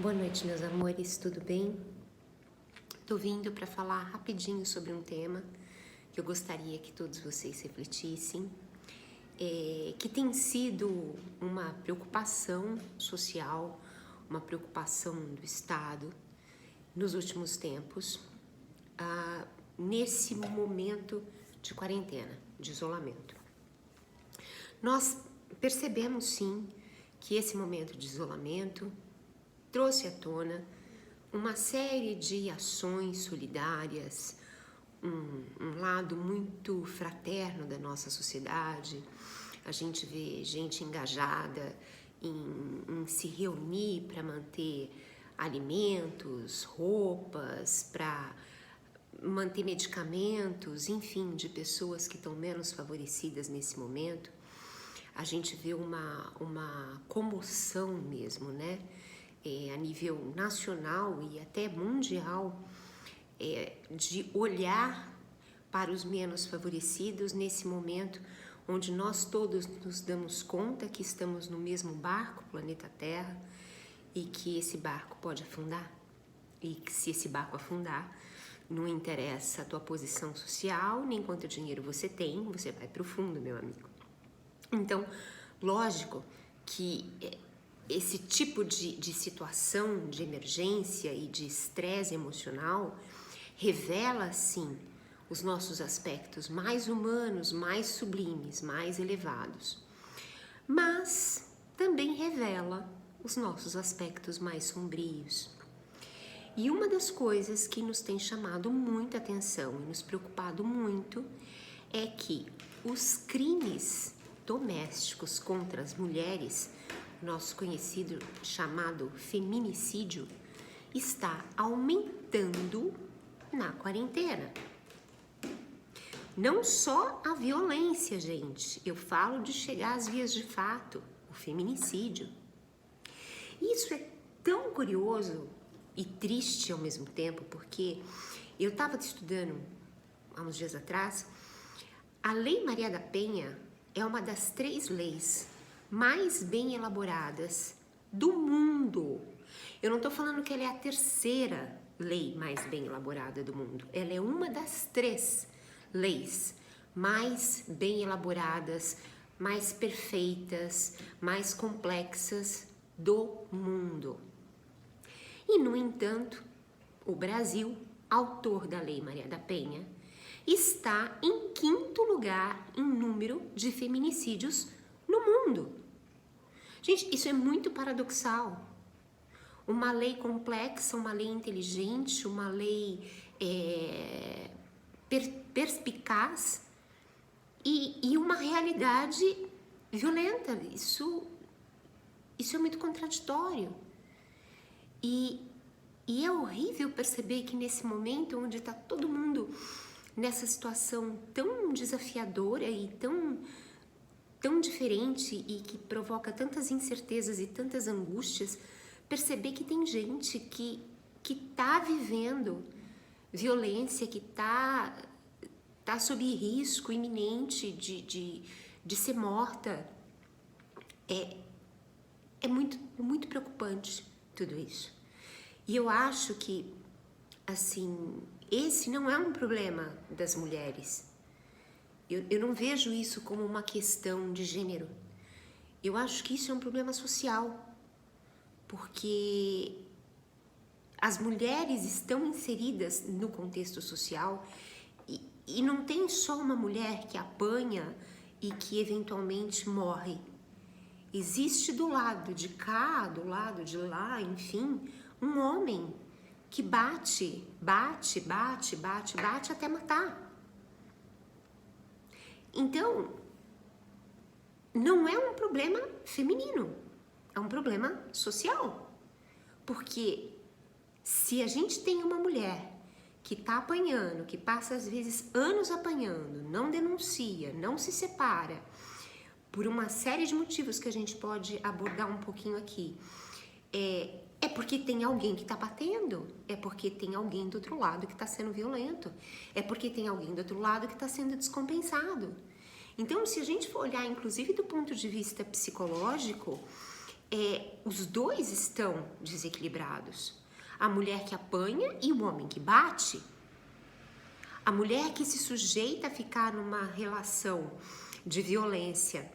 Boa noite, meus amores, tudo bem? Tô vindo para falar rapidinho sobre um tema que eu gostaria que todos vocês refletissem, que tem sido uma preocupação social, uma preocupação do Estado nos últimos tempos, nesse momento de quarentena, de isolamento. Nós percebemos sim que esse momento de isolamento trouxe à tona uma série de ações solidárias, um lado muito fraterno da nossa sociedade. A gente vê gente engajada em se reunir para manter alimentos, roupas, para manter medicamentos, enfim, de pessoas que estão menos favorecidas nesse momento. A gente vê uma comoção mesmo, né? A nível nacional e até mundial, de olhar para os menos favorecidos nesse momento onde nós todos nos damos conta que estamos no mesmo barco, planeta Terra, e que esse barco pode afundar. E que se esse barco afundar, não interessa a tua posição social, nem quanto dinheiro você tem, você vai para o fundo, meu amigo. Então, lógico que esse tipo de situação de emergência e de estresse emocional revela, sim, os nossos aspectos mais humanos, mais sublimes, mais elevados, mas também revela os nossos aspectos mais sombrios. E uma das coisas que nos tem chamado muita atenção e nos preocupado muito é que os crimes domésticos contra as mulheres, nosso conhecido chamado feminicídio, está aumentando na quarentena. Não só a violência, gente, eu falo de chegar às vias de fato, o feminicídio. Isso é tão curioso e triste ao mesmo tempo, porque eu estava estudando há uns dias atrás, a Lei Maria da Penha é uma das 3 leis mais bem elaboradas do mundo. Eu não estou falando que ela é a 3ª lei mais bem elaborada do mundo. Ela é uma das 3 leis mais bem elaboradas, mais perfeitas, mais complexas do mundo. E, no entanto, o Brasil, autor da Lei Maria da Penha, está em 5º lugar em número de feminicídios no mundo. Gente, isso é muito paradoxal. Uma lei complexa, uma lei inteligente, uma lei perspicaz e uma realidade violenta. Isso é muito contraditório. E é horrível perceber que nesse momento onde está todo mundo nessa situação tão desafiadora e tão diferente e que provoca tantas incertezas e tantas angústias, perceber que tem gente que tá vivendo violência, que tá sob risco iminente de ser morta. É muito preocupante tudo isso. E eu acho que, assim, esse não é um problema das mulheres. Eu não vejo isso como uma questão de gênero. Eu acho que isso é um problema social, porque as mulheres estão inseridas no contexto social e não tem só uma mulher que apanha e que eventualmente morre. Existe do lado de cá, do lado de lá, enfim, um homem que bate até matar. Então, não é um problema feminino, é um problema social. Porque se a gente tem uma mulher que está apanhando, que passa às vezes anos apanhando, não denuncia, não se separa, por uma série de motivos que a gente pode abordar um pouquinho aqui, é porque tem alguém que está batendo, é porque tem alguém do outro lado que está sendo violento, é porque tem alguém do outro lado que está sendo descompensado. Então, se a gente for olhar, inclusive do ponto de vista psicológico, os dois estão desequilibrados. A mulher que apanha e o homem que bate. A mulher que se sujeita a ficar numa relação de violência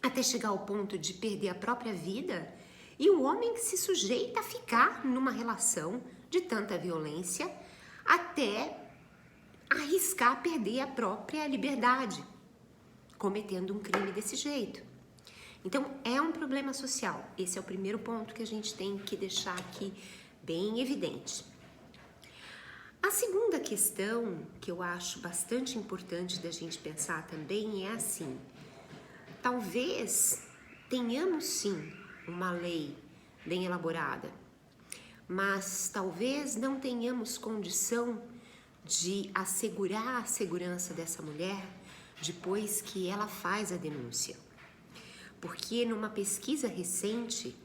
até chegar ao ponto de perder a própria vida, e o homem que se sujeita a ficar numa relação de tanta violência até arriscar perder a própria liberdade, cometendo um crime desse jeito. Então, é um problema social. Esse é o primeiro ponto que a gente tem que deixar aqui bem evidente. A segunda questão, que eu acho bastante importante da gente pensar também, é assim: talvez tenhamos sim uma lei bem elaborada, mas talvez não tenhamos condição de assegurar a segurança dessa mulher depois que ela faz a denúncia. Porque numa pesquisa recente,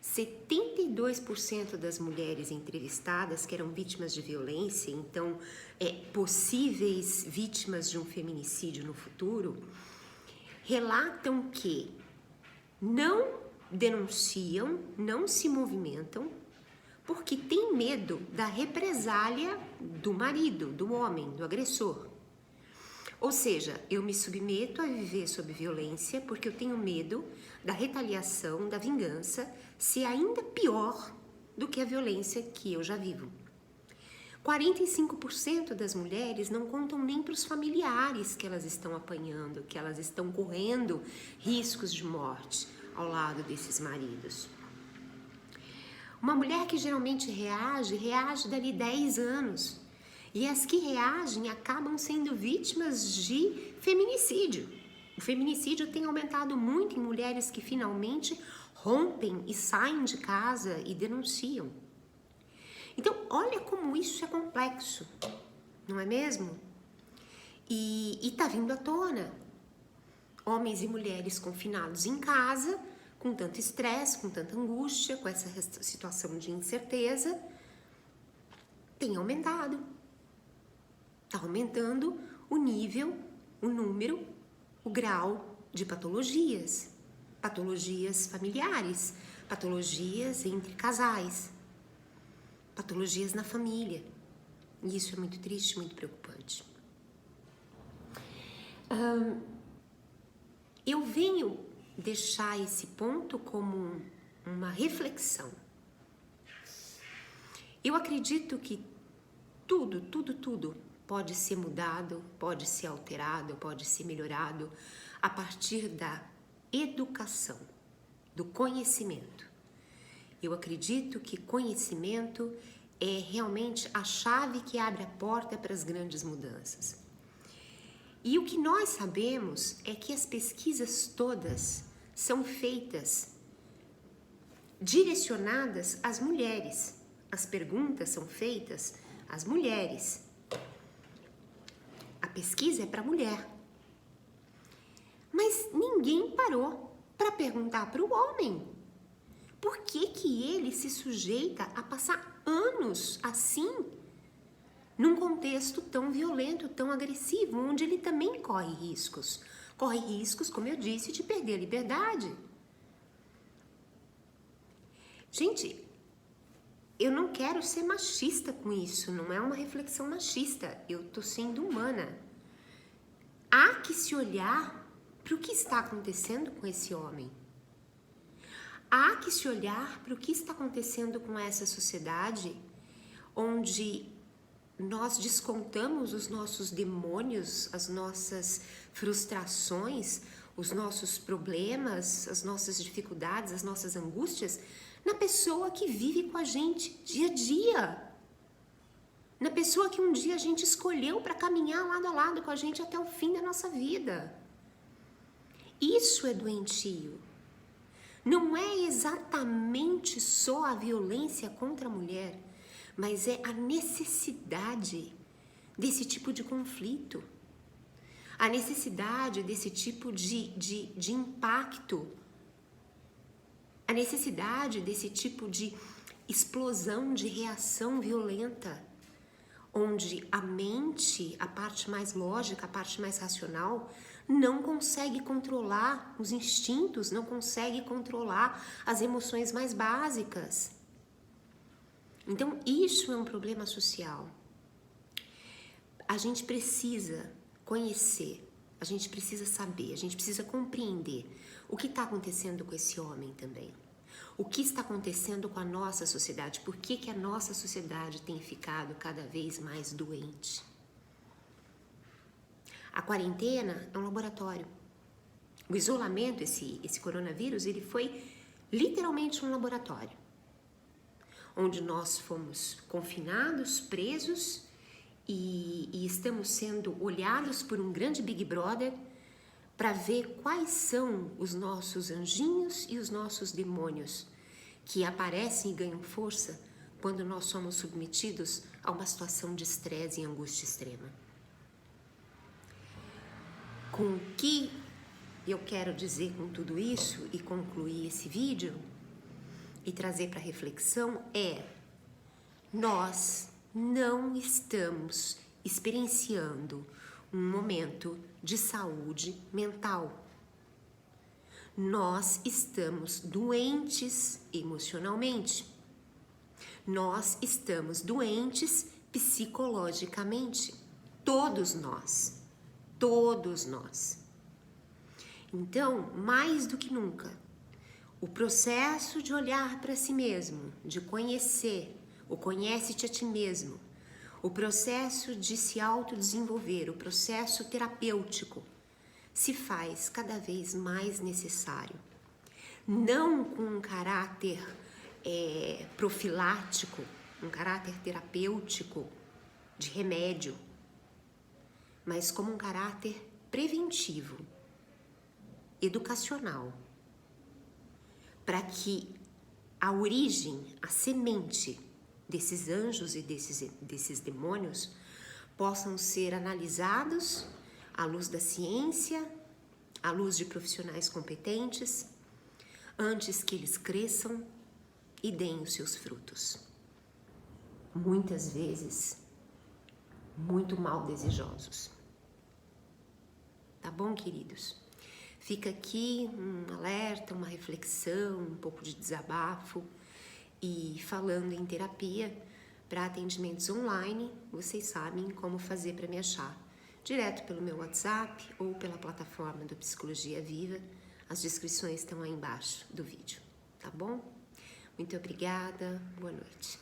72% das mulheres entrevistadas que eram vítimas de violência, então possíveis vítimas de um feminicídio no futuro, relatam que não denunciam, não se movimentam, porque tem medo da represália do marido, do homem, do agressor. Ou seja, eu me submeto a viver sob violência porque eu tenho medo da retaliação, da vingança, ser ainda pior do que a violência que eu já vivo. 45% das mulheres não contam nem para os familiares que elas estão apanhando, que elas estão correndo riscos de morte ao lado desses maridos. Uma mulher que geralmente reage dali 10 anos. E as que reagem acabam sendo vítimas de feminicídio. O feminicídio tem aumentado muito em mulheres que finalmente rompem e saem de casa e denunciam. Então, olha como isso é complexo, não é mesmo? E tá vindo à tona. Homens e mulheres confinados em casa, com tanto estresse, com tanta angústia, com essa situação de incerteza, tem aumentado. Está aumentando o nível, o número, o grau de patologias. Patologias familiares, patologias entre casais, patologias na família. E isso é muito triste, muito preocupante. Eu venho deixar esse ponto como uma reflexão. Eu acredito que tudo pode ser mudado, pode ser alterado, pode ser melhorado a partir da educação, do conhecimento. Eu acredito que conhecimento é realmente a chave que abre a porta para as grandes mudanças. E o que nós sabemos é que as pesquisas todas são feitas, direcionadas às mulheres. As perguntas são feitas às mulheres. A pesquisa é para mulher. Mas ninguém parou para perguntar para o homem por que ele se sujeita a passar anos assim, num contexto tão violento, tão agressivo, onde ele também corre riscos. Corre riscos, como eu disse, de perder a liberdade. Gente, eu não quero ser machista com isso, não é uma reflexão machista, eu tô sendo humana. Há que se olhar para o que está acontecendo com esse homem. Há que se olhar para o que está acontecendo com essa sociedade, onde nós descontamos os nossos demônios, as nossas frustrações, os nossos problemas, as nossas dificuldades, as nossas angústias, na pessoa que vive com a gente dia a dia. Na pessoa que um dia a gente escolheu para caminhar lado a lado com a gente até o fim da nossa vida. Isso é doentio. Não é exatamente só a violência contra a mulher, mas é a necessidade desse tipo de conflito, a necessidade desse tipo de impacto, a necessidade desse tipo de explosão de reação violenta, onde a mente, a parte mais lógica, a parte mais racional, não consegue controlar os instintos, não consegue controlar as emoções mais básicas. Então, isso é um problema social. A gente precisa conhecer, a gente precisa saber, a gente precisa compreender o que está acontecendo com esse homem também. O que está acontecendo com a nossa sociedade? Por que a nossa sociedade tem ficado cada vez mais doente? A quarentena é um laboratório. O isolamento, esse coronavírus, ele foi literalmente um laboratório, onde nós fomos confinados, presos e estamos sendo olhados por um grande Big Brother para ver quais são os nossos anjinhos e os nossos demônios que aparecem e ganham força quando nós somos submetidos a uma situação de estresse e angústia extrema. Com o que eu quero dizer com tudo isso e concluir esse vídeo e trazer para reflexão nós não estamos experienciando um momento de saúde mental. Nós estamos doentes emocionalmente. Nós estamos doentes psicologicamente. Todos nós. Todos nós. Então, mais do que nunca, o processo de olhar para si mesmo, de conhecer, o conhece-te a ti mesmo, o processo de se autodesenvolver, o processo terapêutico, se faz cada vez mais necessário. Não com um caráter profilático, um caráter terapêutico de remédio, mas como um caráter preventivo, educacional, para que a origem, a semente desses anjos e desses demônios possam ser analisados à luz da ciência, à luz de profissionais competentes, antes que eles cresçam e deem os seus frutos. Muitas vezes, muito mal desejosos. Tá bom, queridos? Fica aqui um alerta, uma reflexão, um pouco de desabafo. E falando em terapia, para atendimentos online, vocês sabem como fazer para me achar. Direto pelo meu WhatsApp ou pela plataforma do Psicologia Viva. As descrições estão aí embaixo do vídeo, tá bom? Muito obrigada, boa noite.